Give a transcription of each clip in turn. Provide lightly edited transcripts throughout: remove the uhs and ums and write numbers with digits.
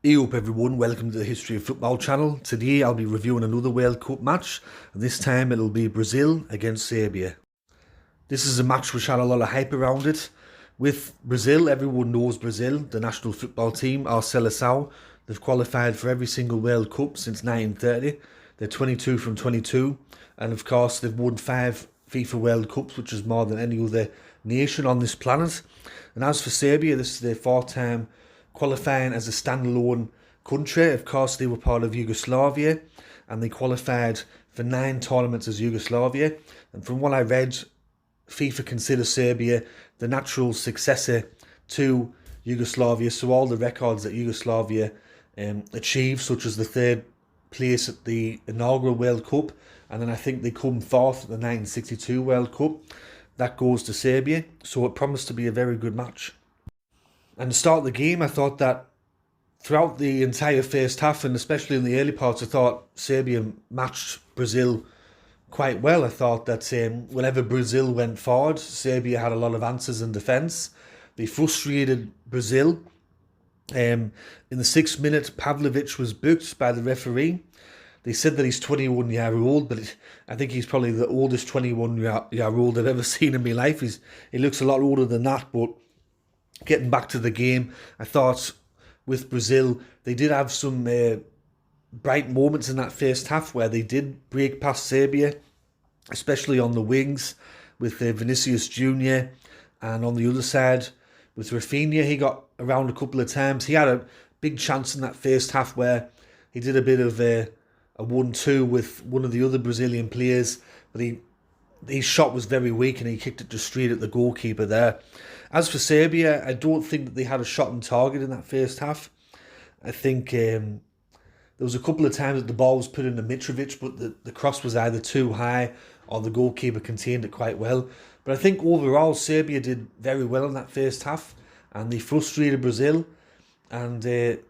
Hey up everyone, welcome to the History of Football channel. Today I'll be reviewing another World Cup match, and this time it'll be Brazil against Serbia. This is a match which had a lot of hype around it. With Brazil, everyone knows Brazil, the national football team, our Seleção. They've qualified for every single World Cup since 1930. They're 22 from 22, and of course they've won 5 FIFA World Cups, which is more than any other nation on this planet. And as for Serbia, this is their 4th time qualifying as a standalone country. Of course, they were part of Yugoslavia, and they qualified for 9 tournaments as Yugoslavia. And from what I read, FIFA considers Serbia the natural successor to Yugoslavia. So all the records that Yugoslavia achieved, such as the 3rd place at the inaugural World Cup, and then I think they come 4th at the 1962 World Cup, that goes to Serbia. So it promised to be a very good match. And to start the game, I thought that throughout the entire first half, and especially in the early parts, I thought Serbia matched Brazil quite well. I thought that whenever Brazil went forward, Serbia had a lot of answers in defence. They frustrated Brazil. In the 6th minute, Pavlovic was booked by the referee. They said that he's 21 years old, but I think he's probably the oldest 21-year-old I've ever seen in my life. He looks a lot older than that, but getting back to the game, I thought with Brazil, they did have some bright moments in that first half where they did break past Serbia, especially on the wings with Vinicius Jr. And on the other side with Rafinha, he got around a couple of times. He had a big chance in that first half where he did a bit of a 1-2 with one of the other Brazilian players, but his shot was very weak and he kicked it just straight at the goalkeeper there. As for Serbia, I don't think that they had a shot on target in that first half. I think there was a couple of times that the ball was put into Mitrovic, but the cross was either too high or the goalkeeper contained it quite well. But I think overall Serbia did very well in that first half, and they frustrated Brazil, and it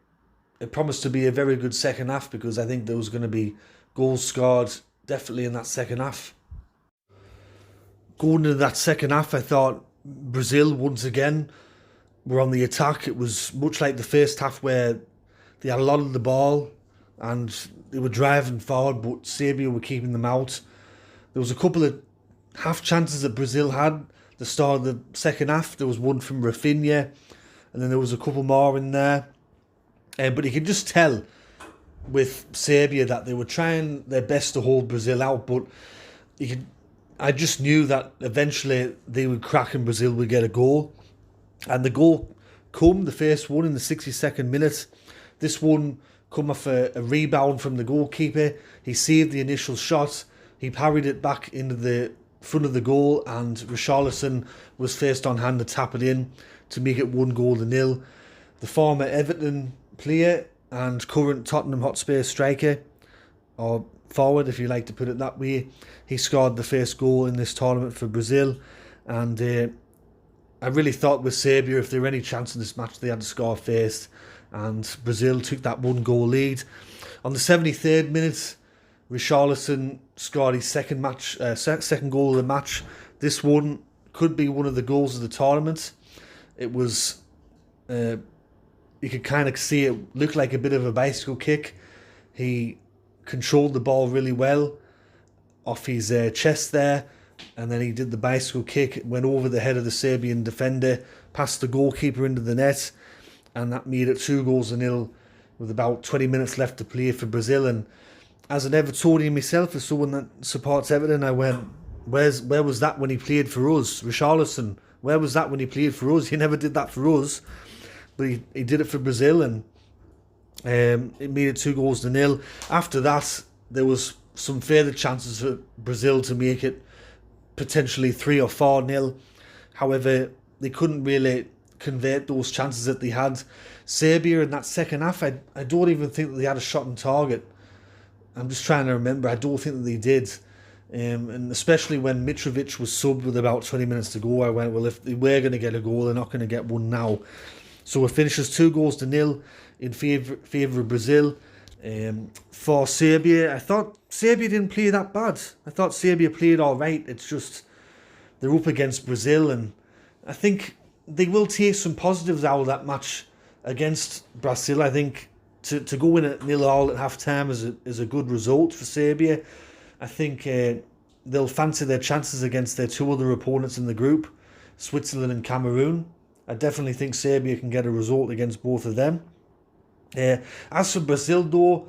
promised to be a very good second half, because I think there was going to be goals scored definitely in that second half. Going into that second half, I thought Brazil once again were on the attack. It was much like the first half where they had a lot of the ball and they were driving forward, but Serbia were keeping them out. There was a couple of half chances that Brazil had at the start of the second half. There was one from Rafinha, and then there was a couple more in there. But you could just tell with Serbia that they were trying their best to hold Brazil out, but I just knew that eventually they would crack and Brazil would get a goal. And the goal come, the first one in the 62nd minute. This one come off a rebound from the goalkeeper. He saved the initial shot. He parried it back into the front of the goal, and Richarlison was first on hand to tap it in to make it 1-0. The former Everton player and current Tottenham Hotspur striker, or forward if you like to put it that way, he scored the first goal in this tournament for Brazil. And I really thought with Serbia, if there were any chance in this match, they had to score first, and Brazil took that 1-goal lead. On the 73rd minute, Richarlison scored his second goal of the match. This one could be one of the goals of the tournament. It was you could kind of see it looked like a bit of a bicycle kick. He controlled the ball really well off his chest there, and then he did the bicycle kick. It went over the head of the Serbian defender, past the goalkeeper into the net, and that made it 2-0 with about 20 minutes left to play for Brazil. And as an Evertonian myself, as someone that supports Everton, I went, where was that when he played for us? Richarlison, where was that when he played for us? He never did that for us, but he did it for Brazil, and it made it 2-0. After that, there was some further chances for Brazil to make it potentially 3 or 4-0. However, they couldn't really convert those chances that they had. Serbia in that second half, I don't even think that they had a shot on target. I'm just trying to remember. I don't think that they did. And especially when Mitrovic was subbed with about 20 minutes to go, I went, well, if they were going to get a goal, they're not going to get one now. So it finishes 2-0 in favour of Brazil. For Serbia, I thought Serbia didn't play that bad. I thought Serbia played all right. It's just they're up against Brazil, and I think they will take some positives out of that match against Brazil. I think to go in at 0-0 at half time is a good result for Serbia. I think they'll fancy their chances against their two other opponents in the group, Switzerland and Cameroon. I definitely think Serbia can get a result against both of them. As for Brazil, though,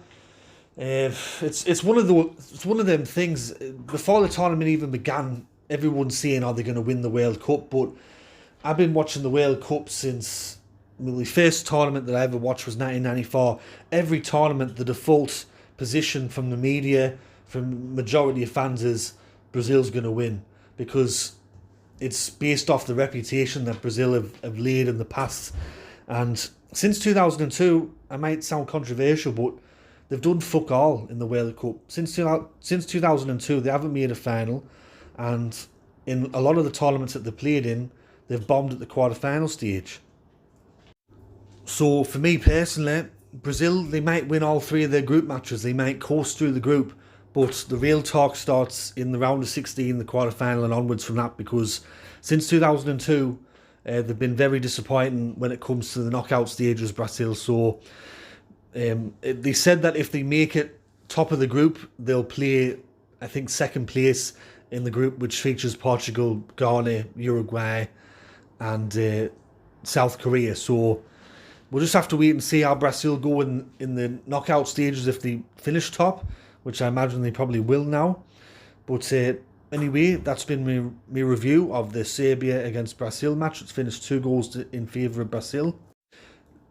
it's one of them things. Before the tournament even began, everyone's saying, "Are they going to win the World Cup?" But I've been watching the World Cup since the first tournament that I ever watched was 1994. Every tournament, the default position from the media, from majority of fans, is Brazil's going to win, because it's based off the reputation that Brazil have laid in the past. And since 2002, I might sound controversial, but they've done fuck all in the World Cup. Since 2002, they haven't made a final, and in a lot of the tournaments that they played in, they've bombed at the quarter-final stage. So for me personally, Brazil, they might win all three of their group matches. They might coast through the group, but the real talk starts in the round of 16, the quarter-final and onwards from that, because since 2002, they've been very disappointing when it comes to the knockout stages, Brazil. So they said that if they make it top of the group, they'll play, I think, second place in the group, which features Portugal, Ghana, Uruguay and South Korea. So we'll just have to wait and see how Brazil go in the knockout stages if they finish top, which I imagine they probably will now. But anyway, that's been my review of the Serbia against Brazil match. It's finished 2 goals in favour of Brazil.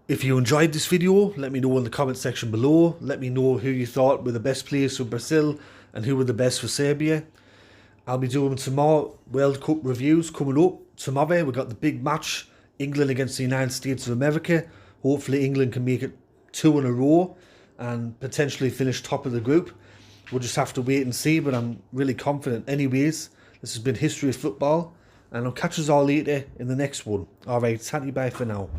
If you enjoyed this video, let me know in the comment section below. Let me know who you thought were the best players for Brazil and who were the best for Serbia. I'll be doing some more World Cup reviews coming up. Tomorrow we've got the big match, England against the United States of America. Hopefully England can make it 2 in a row and potentially finish top of the group. We'll just have to wait and see, but I'm really confident. Anyways, this has been History of Football, and I'll catch us all later in the next one. Alright, tatty bye for now.